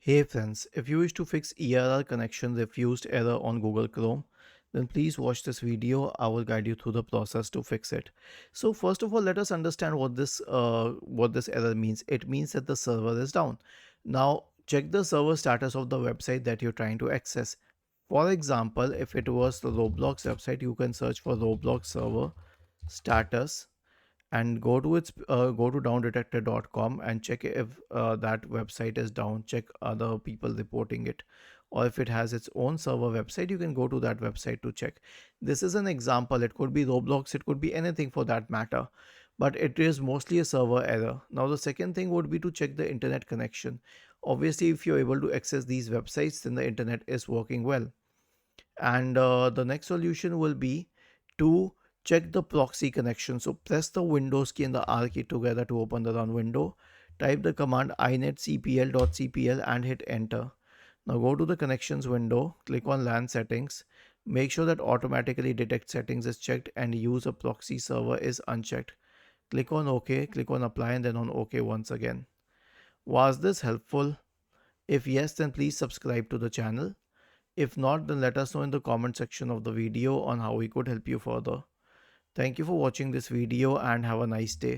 Hey friends, if you wish to fix ERR connection refused error on Google Chrome, then please watch this video. I will guide you through the process to fix it. So first of all, let us understand what this error means. It means that the server is down. Now check the server status of the website that you're trying to access. For example, if it was the Roblox website, you can search for Roblox server status and go to downdetector.com and check if that website is down. Check other people reporting it, or if it has its own server website, you can go to that website to check. This is an example. It could be Roblox, it could be anything for that matter, but it is mostly a server error. Now the second thing would be to check the internet connection. Obviously, if you're able to access these websites, then the internet is working well. And the next solution will be to check the proxy connection. So press the Windows key and the R key together to open the run window. Type the command inetcpl.cpl and hit enter. Now go to the connections window, click on LAN settings. Make sure that automatically detect settings is checked and use a proxy server is unchecked. Click on OK, click on apply and then on OK once again. Was this helpful? If yes, then please subscribe to the channel. If not, then let us know in the comment section of the video on how we could help you further. Thank you for watching this video and have a nice day.